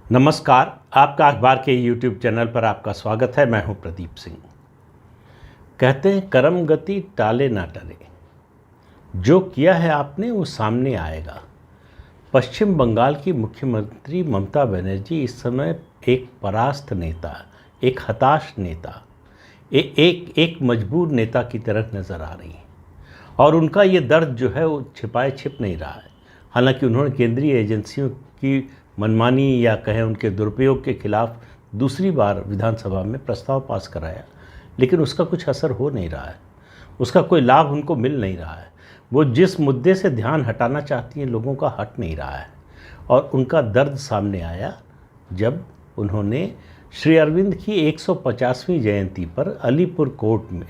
नमस्कार। आपका अखबार के यूट्यूब चैनल पर आपका स्वागत है। मैं हूं प्रदीप सिंह। कहते हैं करम गति टाले ना टले, जो किया है आपने वो सामने आएगा। पश्चिम बंगाल की मुख्यमंत्री ममता बनर्जी इस समय एक परास्त नेता, एक हताश नेता, एक मजबूर नेता की तरह नज़र आ रही हैं और उनका ये दर्द जो है वो छिपाए छिप नहीं रहा है। हालांकि उन्होंने केंद्रीय एजेंसियों की मनमानी या कहें उनके दुरुपयोग के खिलाफ दूसरी बार विधानसभा में प्रस्ताव पास कराया, लेकिन उसका कुछ असर हो नहीं रहा है, उसका कोई लाभ उनको मिल नहीं रहा है। वो जिस मुद्दे से ध्यान हटाना चाहती हैं लोगों का हट नहीं रहा है। और उनका दर्द सामने आया जब उन्होंने श्री अरविंद की 150वीं जयंती पर अलीपुर कोर्ट में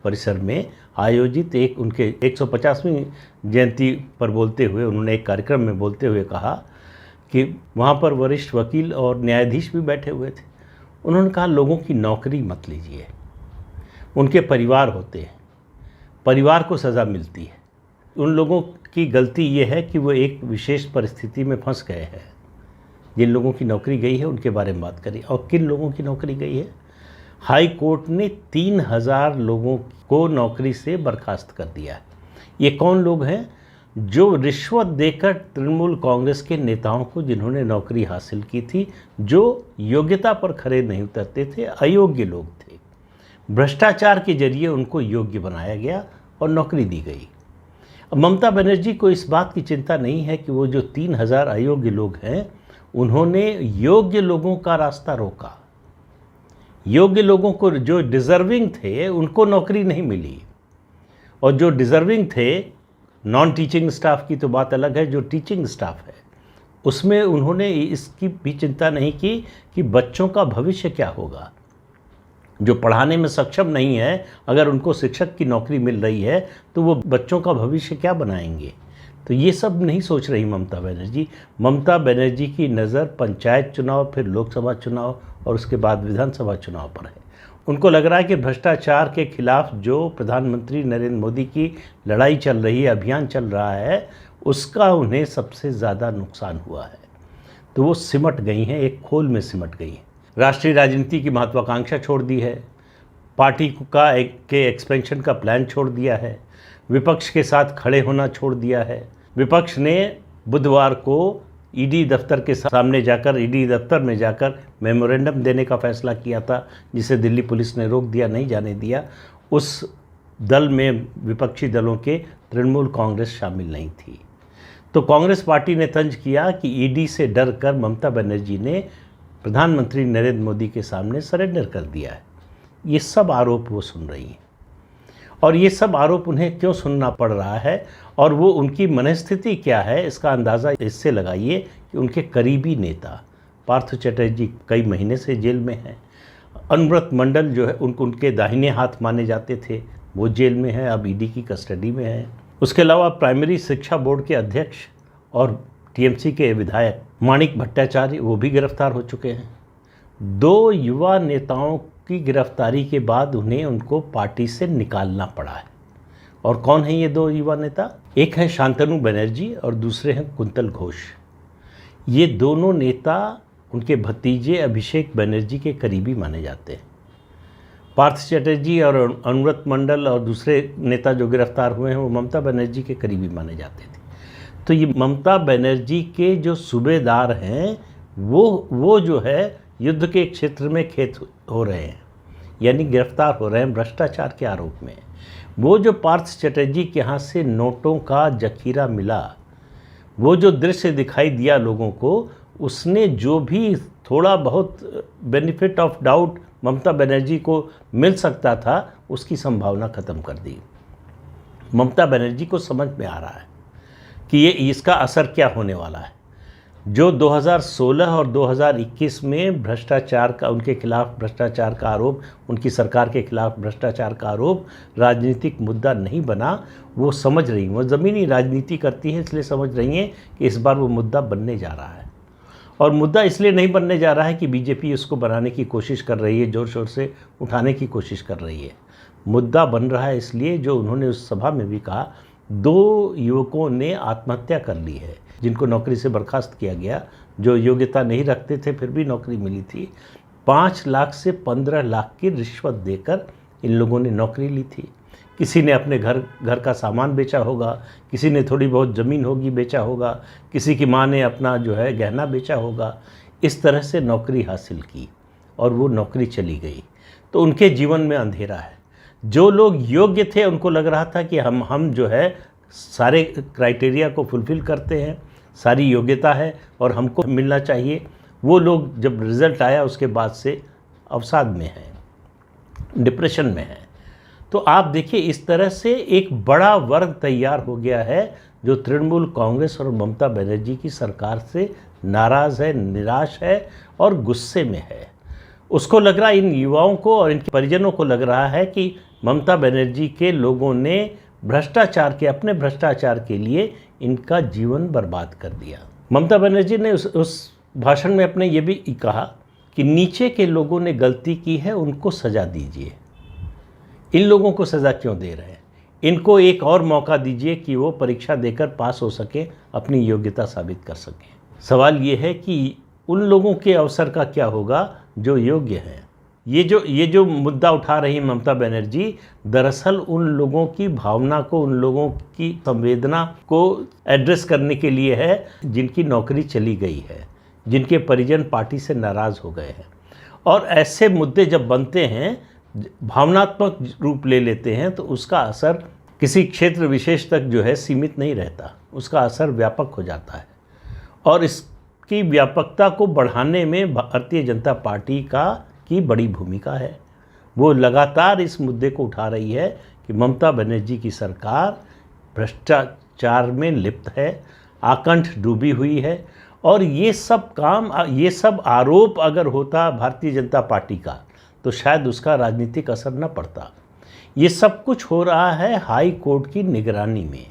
परिसर में आयोजित एक उनके 150वीं जयंती पर बोलते हुए उन्होंने एक कार्यक्रम में बोलते हुए कहा कि वहाँ पर वरिष्ठ वकील और न्यायाधीश भी बैठे हुए थे। उन्होंने कहा लोगों की नौकरी मत लीजिए, उनके परिवार होते हैं, परिवार को सज़ा मिलती है। उन लोगों की गलती ये है कि वो एक विशेष परिस्थिति में फंस गए हैं। जिन लोगों की नौकरी गई है उनके बारे में बात करें। और किन लोगों की नौकरी गई है? हाई कोर्ट ने 3000 लोगों को नौकरी से बर्खास्त कर दिया है। ये कौन लोग हैं? जो रिश्वत देकर तृणमूल कांग्रेस के नेताओं को, जिन्होंने नौकरी हासिल की थी, जो योग्यता पर खरे नहीं उतरते थे, अयोग्य लोग थे, भ्रष्टाचार के जरिए उनको योग्य बनाया गया और नौकरी दी गई। अब ममता बनर्जी को इस बात की चिंता नहीं है कि वो जो 3000 अयोग्य लोग हैं, उन्होंने योग्य लोगों का रास्ता रोका। योग्य लोगों को, जो डिज़र्विंग थे, उनको नौकरी नहीं मिली। और जो डिज़र्विंग थे, नॉन टीचिंग स्टाफ की तो बात अलग है, जो टीचिंग स्टाफ है उसमें उन्होंने इसकी भी चिंता नहीं की कि बच्चों का भविष्य क्या होगा। जो पढ़ाने में सक्षम नहीं है, अगर उनको शिक्षक की नौकरी मिल रही है तो वो बच्चों का भविष्य क्या बनाएंगे? तो ये सब नहीं सोच रही ममता बनर्जी। ममता बनर्जी की नज़र पंचायत चुनाव, फिर लोकसभा चुनाव और उसके बाद विधानसभा चुनाव पर है। उनको लग रहा है कि भ्रष्टाचार के खिलाफ जो प्रधानमंत्री नरेंद्र मोदी की लड़ाई चल रही है, अभियान चल रहा है, उसका उन्हें सबसे ज़्यादा नुकसान हुआ है। तो वो सिमट गई हैं, एक खोल में सिमट गई हैं। राष्ट्रीय राजनीति की महत्वाकांक्षा छोड़ दी है, पार्टी के एक्सपेंशन का प्लान छोड़ दिया है, विपक्ष के साथ खड़े होना छोड़ दिया है। विपक्ष ने बुधवार को ईडी दफ्तर के सामने जाकर, ईडी दफ्तर में जाकर मेमोरेंडम देने का फैसला किया था, जिसे दिल्ली पुलिस ने रोक दिया, नहीं जाने दिया। उस दल में विपक्षी दलों के तृणमूल कांग्रेस शामिल नहीं थी। तो कांग्रेस पार्टी ने तंज किया कि ईडी से डर कर ममता बनर्जी ने प्रधानमंत्री नरेंद्र मोदी के सामने सरेंडर कर दिया है। ये सब आरोप वो सुन रही हैं। और ये सब आरोप उन्हें क्यों सुनना पड़ रहा है और वो उनकी मनस्थिति क्या है, इसका अंदाज़ा इससे लगाइए कि उनके करीबी नेता पार्थ चटर्जी कई महीने से जेल में हैं। अनुव्रत मंडल जो है, उनके दाहिने हाथ माने जाते थे, वो जेल में है, अब ईडी की कस्टडी में है। उसके अलावा प्राइमरी शिक्षा बोर्ड के अध्यक्ष और टीएमसी के विधायक माणिक भट्टाचार्य, वो भी गिरफ्तार हो चुके हैं। 2 युवा नेताओं की गिरफ्तारी के बाद उनको पार्टी से निकालना पड़ा है। और कौन है ये 2 युवा नेता? एक है शांतनु बनर्जी और दूसरे हैं कुंतल घोष। ये दोनों नेता उनके भतीजे अभिषेक बनर्जी के करीबी माने जाते हैं। पार्थ चटर्जी और अनुव्रत मंडल और दूसरे नेता जो गिरफ्तार हुए हैं, वो ममता बनर्जी के करीबी माने जाते थे। तो ये ममता बनर्जी के जो सूबेदार हैं, वो जो है युद्ध के क्षेत्र में खेत हो रहे हैं, यानी गिरफ्तार हो रहे हैं भ्रष्टाचार के आरोप में। वो जो पार्थ चटर्जी के यहाँ से नोटों का जखीरा मिला, वो जो दृश्य दिखाई दिया लोगों को, उसने जो भी थोड़ा बहुत benefit of doubt Mamata Banerjee को मिल सकता था, उसकी संभावना ख़त्म कर दी। ममता बनर्जी को समझ में आ रहा है कि इसका असर क्या होने वाला है। जो 2016 और 2021 में भ्रष्टाचार का, उनके खिलाफ भ्रष्टाचार का आरोप, उनकी सरकार के खिलाफ भ्रष्टाचार का आरोप राजनीतिक मुद्दा नहीं बना, वो समझ रही हैं, वो ज़मीनी राजनीति करती हैं, इसलिए समझ रही हैं कि इस बार वो मुद्दा बनने जा रहा है। और मुद्दा इसलिए नहीं बनने जा रहा है कि बीजेपी उसको बनाने की कोशिश कर रही है, ज़ोर शोर से उठाने की कोशिश कर रही है। मुद्दा बन रहा है इसलिए, जो उन्होंने उस सभा में भी कहा, 2 युवकों ने आत्महत्या कर ली है, जिनको नौकरी से बर्खास्त किया गया, जो योग्यता नहीं रखते थे फिर भी नौकरी मिली थी। 5 लाख से 15 लाख की रिश्वत देकर इन लोगों ने नौकरी ली थी। किसी ने अपने घर का सामान बेचा होगा, किसी ने थोड़ी बहुत ज़मीन होगी बेचा होगा, किसी की माँ ने अपना जो है गहना बेचा होगा। इस तरह से नौकरी हासिल की और वो नौकरी चली गई, तो उनके जीवन में अंधेरा है। जो लोग योग्य थे उनको लग रहा था कि हम जो है सारे क्राइटेरिया को फुलफ़िल करते हैं, सारी योग्यता है और हमको मिलना चाहिए। वो लोग जब रिज़ल्ट आया उसके बाद से अवसाद में हैं, डिप्रेशन में हैं। तो आप देखिए इस तरह से एक बड़ा वर्ग तैयार हो गया है जो तृणमूल कांग्रेस और ममता बनर्जी की सरकार से नाराज़ है, निराश है और गुस्से में है। उसको लग रहा है, इन युवाओं को और इनके परिजनों को लग रहा है कि ममता बनर्जी के लोगों ने अपने भ्रष्टाचार के लिए इनका जीवन बर्बाद कर दिया। ममता बनर्जी ने उस भाषण में अपने ये भी कहा कि नीचे के लोगों ने गलती की है, उनको सज़ा दीजिए। इन लोगों को सज़ा क्यों दे रहे हैं? इनको एक और मौका दीजिए कि वो परीक्षा देकर पास हो सके, अपनी योग्यता साबित कर सकें। सवाल ये है कि उन लोगों के अवसर का क्या होगा जो योग्य हैं। ये जो मुद्दा उठा रही ममता बनर्जी दरअसल उन लोगों की भावना को, उन लोगों की संवेदना को एड्रेस करने के लिए है जिनकी नौकरी चली गई है, जिनके परिजन पार्टी से नाराज़ हो गए हैं। और ऐसे मुद्दे जब बनते हैं, भावनात्मक रूप ले लेते हैं, तो उसका असर किसी क्षेत्र विशेष तक जो है सीमित नहीं रहता, उसका असर व्यापक हो जाता है। और इसकी व्यापकता को बढ़ाने में भारतीय जनता पार्टी की बड़ी भूमिका है। वो लगातार इस मुद्दे को उठा रही है कि ममता बनर्जी की सरकार भ्रष्टाचार में लिप्त है, आकंठ डूबी हुई है। और ये सब आरोप अगर होता भारतीय जनता पार्टी का तो शायद उसका राजनीतिक असर न पड़ता। ये सब कुछ हो रहा है हाई कोर्ट की निगरानी में।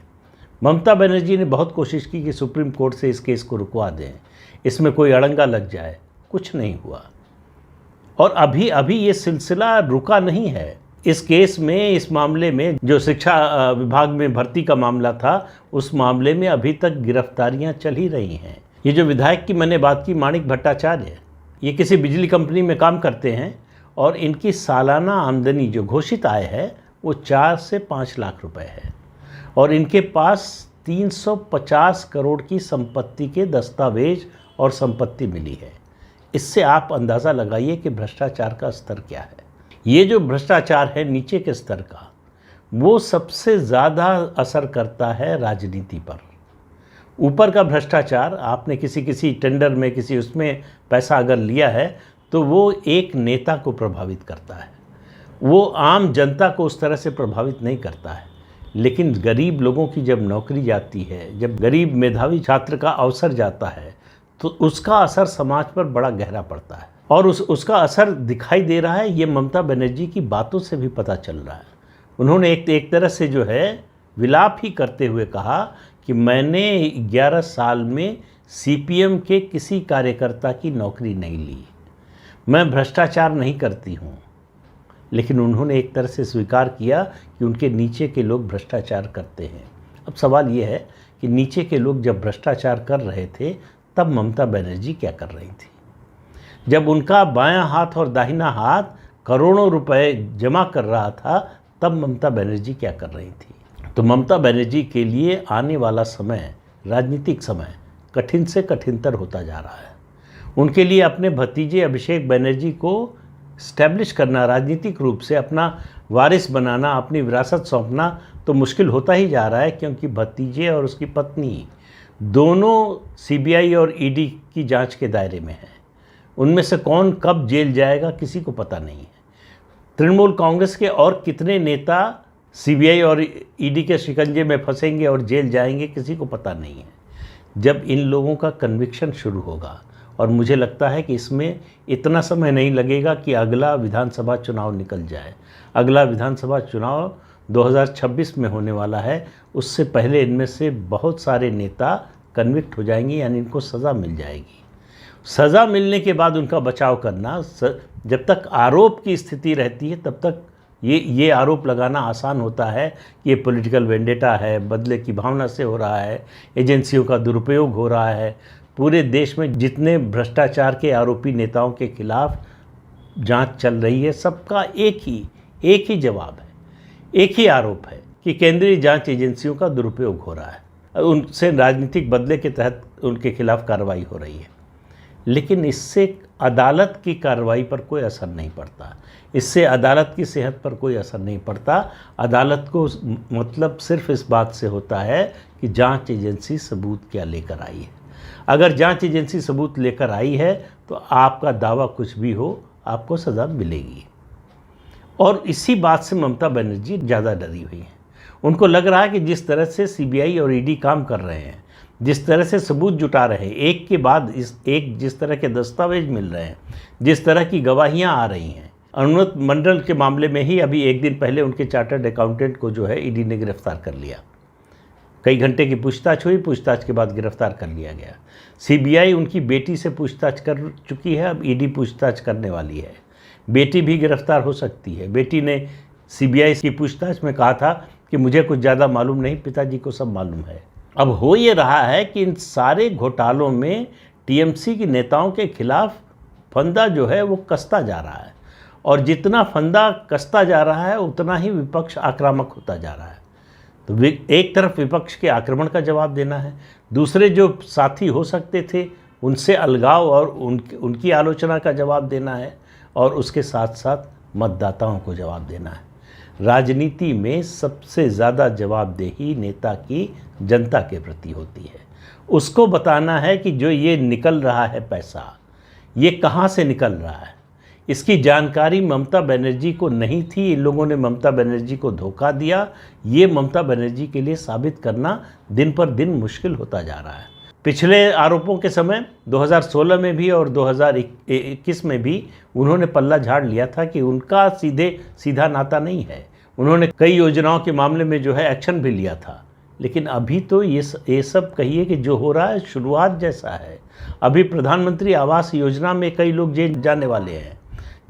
ममता बनर्जी ने बहुत कोशिश की कि सुप्रीम कोर्ट से इस केस को रुकवा दें, इसमें कोई अड़ंगा लग जाए, कुछ नहीं हुआ। और अभी ये सिलसिला रुका नहीं है। इस केस में, इस मामले में जो शिक्षा विभाग में भर्ती का मामला था, उस मामले में अभी तक गिरफ्तारियां चल ही रही हैं। ये जो विधायक की मैंने बात की, माणिक भट्टाचार्य, ये किसी बिजली कंपनी में काम करते हैं और इनकी सालाना आमदनी जो घोषित आय है वो 4 से 5 लाख रुपए है और इनके पास 350 करोड़ की संपत्ति के दस्तावेज और संपत्ति मिली है। इससे आप अंदाज़ा लगाइए कि भ्रष्टाचार का स्तर क्या है। ये जो भ्रष्टाचार है नीचे के स्तर का, वो सबसे ज़्यादा असर करता है राजनीति पर। ऊपर का भ्रष्टाचार, आपने किसी टेंडर में किसी उसमें पैसा अगर लिया है तो वो एक नेता को प्रभावित करता है, वो आम जनता को उस तरह से प्रभावित नहीं करता है। लेकिन गरीब लोगों की जब नौकरी जाती है, जब गरीब मेधावी छात्र का अवसर जाता है, तो उसका असर समाज पर बड़ा गहरा पड़ता है। और उसका असर दिखाई दे रहा है, ये ममता बनर्जी की बातों से भी पता चल रहा है। उन्होंने एक तरह से जो है विलाप ही करते हुए कहा कि मैंने 11 साल में सीपीएम के किसी कार्यकर्ता की नौकरी नहीं ली, मैं भ्रष्टाचार नहीं करती हूँ। लेकिन उन्होंने एक तरह से स्वीकार किया कि उनके नीचे के लोग भ्रष्टाचार करते हैं। अब सवाल ये है कि नीचे के लोग जब भ्रष्टाचार कर रहे थे तब ममता बनर्जी क्या कर रही थी? जब उनका बायां हाथ और दाहिना हाथ करोड़ों रुपए जमा कर रहा था तब ममता बनर्जी क्या कर रही थी? तो ममता बनर्जी के लिए आने वाला समय, राजनीतिक समय, कठिन से कठिनतर होता जा रहा है। उनके लिए अपने भतीजे अभिषेक बनर्जी को स्टैब्लिश करना, राजनीतिक रूप से अपना वारिस बनाना, अपनी विरासत सौंपना तो मुश्किल होता ही जा रहा है, क्योंकि भतीजे और उसकी पत्नी दोनों सीबीआई और ईडी की जांच के दायरे में हैं। उनमें से कौन कब जेल जाएगा किसी को पता नहीं है। तृणमूल कांग्रेस के और कितने नेता सीबीआई और ईडी के शिकंजे में फंसेंगे और जेल जाएंगे किसी को पता नहीं है। जब इन लोगों का कन्विक्शन शुरू होगा, और मुझे लगता है कि इसमें इतना समय नहीं लगेगा कि अगला विधानसभा चुनाव निकल जाए। अगला विधानसभा चुनाव 2026 में होने वाला है। उससे पहले इनमें से बहुत सारे नेता कन्विक्ट हो जाएंगे, यानी इनको सज़ा मिल जाएगी। सज़ा मिलने के बाद उनका बचाव करना, जब तक आरोप की स्थिति रहती है तब तक ये आरोप लगाना आसान होता है कि ये पॉलिटिकल वेंडेटा है, बदले की भावना से हो रहा है, एजेंसियों का दुरुपयोग हो रहा है। पूरे देश में जितने भ्रष्टाचार के आरोपी नेताओं के खिलाफ जांच चल रही है, सबका एक ही जवाब है, एक ही आरोप है कि केंद्रीय जांच एजेंसियों का दुरुपयोग हो रहा है, उनसे राजनीतिक बदले के तहत उनके खिलाफ कार्रवाई हो रही है। लेकिन इससे अदालत की कार्रवाई पर कोई असर नहीं पड़ता, इससे अदालत की सेहत पर कोई असर नहीं पड़ता। अदालत को मतलब सिर्फ इस बात से होता है कि जांच एजेंसी सबूत क्या लेकर आई है। अगर जांच एजेंसी सबूत लेकर आई है तो आपका दावा कुछ भी हो, आपको सज़ा मिलेगी। और इसी बात से ममता बनर्जी ज़्यादा डरी हुई हैं। उनको लग रहा है कि जिस तरह से सीबीआई और ईडी काम कर रहे हैं, जिस तरह से सबूत जुटा रहे हैं, एक के बाद एक जिस तरह के दस्तावेज मिल रहे हैं, जिस तरह की गवाहियां आ रही हैं। अनुव्रत मंडल के मामले में ही अभी एक दिन पहले उनके चार्टर्ड अकाउंटेंट को जो है ईडी ने गिरफ्तार कर लिया। कई घंटे की पूछताछ हुई, पूछताछ के बाद गिरफ्तार कर लिया गया। सीबीआई उनकी बेटी से पूछताछ कर चुकी है, अब ईडी पूछताछ करने वाली है। बेटी भी गिरफ्तार हो सकती है। बेटी ने सीबीआई की पूछताछ में कहा था कि मुझे कुछ ज़्यादा मालूम नहीं, पिताजी को सब मालूम है। अब हो ये रहा है कि इन सारे घोटालों में टीएमसी के नेताओं के खिलाफ फंदा जो है वो कसता जा रहा है, और जितना फंदा कसता जा रहा है उतना ही विपक्ष आक्रामक होता जा रहा है। तो एक तरफ विपक्ष के आक्रमण का जवाब देना है, दूसरे जो साथी हो सकते थे उनसे अलगाव और उनकी आलोचना का जवाब देना है, और उसके साथ साथ मतदाताओं को जवाब देना है। राजनीति में सबसे ज़्यादा जवाबदेही नेता की जनता के प्रति होती है। उसको बताना है कि जो ये निकल रहा है पैसा, ये कहाँ से निकल रहा है। इसकी जानकारी ममता बनर्जी को नहीं थी, इन लोगों ने ममता बनर्जी को धोखा दिया। ये ममता बनर्जी के लिए साबित करना दिन पर दिन मुश्किल होता जा रहा है। पिछले आरोपों के समय 2016 में भी और 2021 में भी उन्होंने पल्ला झाड़ लिया था कि उनका सीधा नाता नहीं है। उन्होंने कई योजनाओं के मामले में जो है एक्शन भी लिया था। लेकिन अभी तो ये सब कहिए कि जो हो रहा है शुरुआत जैसा है। अभी प्रधानमंत्री आवास योजना में कई लोग जेल जाने वाले हैं।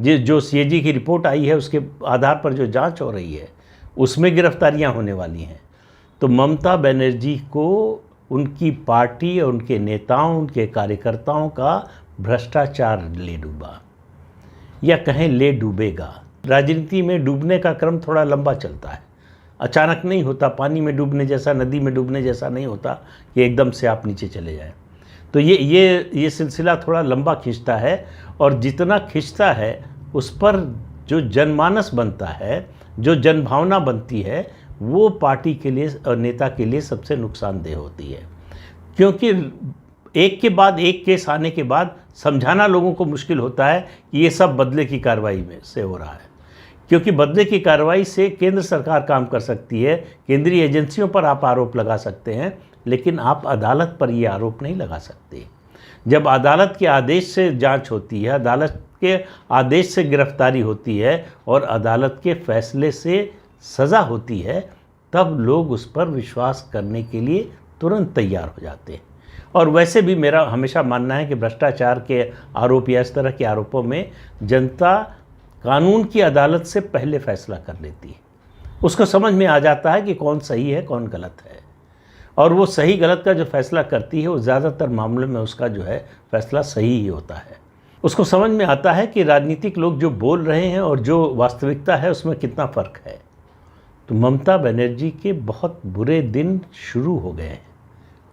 जो सीएजी की रिपोर्ट आई है उसके आधार पर जो जांच हो रही है उसमें गिरफ्तारियां होने वाली हैं। तो ममता बनर्जी को उनकी पार्टी और उनके नेताओं, उनके कार्यकर्ताओं का भ्रष्टाचार ले डूबा, या कहें ले डूबेगा। राजनीति में डूबने का क्रम थोड़ा लंबा चलता है, अचानक नहीं होता। पानी में डूबने जैसा, नदी में डूबने जैसा नहीं होता कि एकदम से आप नीचे चले जाएं। तो ये सिलसिला थोड़ा लंबा खींचता है, और जितना खींचता है उस पर जो जनमानस बनता है, जो जनभावना बनती है, वो पार्टी के लिए और नेता के लिए सबसे नुकसानदेह होती है। क्योंकि एक के बाद एक केस आने के बाद समझाना लोगों को मुश्किल होता है कि ये सब बदले की कार्रवाई में से हो रहा है। क्योंकि बदले की कार्रवाई से केंद्र सरकार काम कर सकती है, केंद्रीय एजेंसियों पर आप आरोप लगा सकते हैं, लेकिन आप अदालत पर ये आरोप नहीं लगा सकते। जब अदालत के आदेश से जांच होती है, अदालत के आदेश से गिरफ्तारी होती है और अदालत के फैसले से सज़ा होती है, तब लोग उस पर विश्वास करने के लिए तुरंत तैयार हो जाते हैं। और वैसे भी मेरा हमेशा मानना है कि भ्रष्टाचार के आरोप या इस तरह के आरोपों में जनता कानून की अदालत से पहले फैसला कर लेती है। उसको समझ में आ जाता है कि कौन सही है कौन गलत है, और वो सही गलत का जो फैसला करती है वो ज़्यादातर मामलों में उसका जो है फैसला सही ही होता है। उसको समझ में आता है कि राजनीतिक लोग जो बोल रहे हैं और जो वास्तविकता है उसमें कितना फ़र्क है। तो ममता बनर्जी के बहुत बुरे दिन शुरू हो गए हैं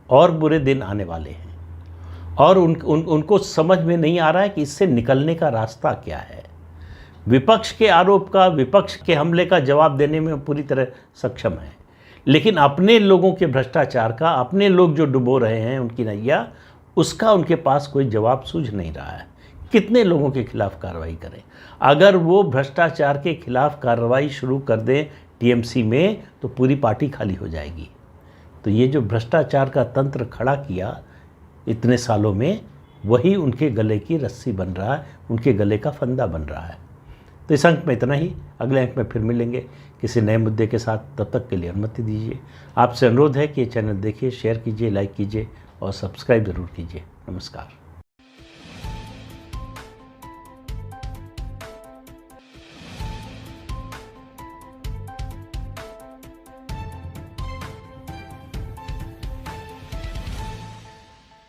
और बुरे दिन आने वाले हैं, और उनको समझ में नहीं आ रहा है कि इससे निकलने का रास्ता क्या है। विपक्ष के आरोप का, विपक्ष के हमले का जवाब देने में पूरी तरह सक्षम है, लेकिन अपने लोगों के भ्रष्टाचार का, अपने लोग जो डुबो रहे हैं उनकी नैया, उसका उनके पास कोई जवाब सूझ नहीं रहा है। कितने लोगों के खिलाफ कार्रवाई करें? अगर वो भ्रष्टाचार के खिलाफ कार्रवाई शुरू कर दें टीएमसी में तो पूरी पार्टी खाली हो जाएगी। तो ये जो भ्रष्टाचार का तंत्र खड़ा किया इतने सालों में, वही उनके गले की रस्सी बन रहा है, उनके गले का फंदा बन रहा है। तो इस अंक में इतना ही। अगले अंक में फिर मिलेंगे किसी नए मुद्दे के साथ। तब तक के लिए अनुमति दीजिए। आपसे अनुरोध है कि ये चैनल देखिए, शेयर कीजिए, लाइक कीजिए और सब्सक्राइब ज़रूर कीजिए। नमस्कार।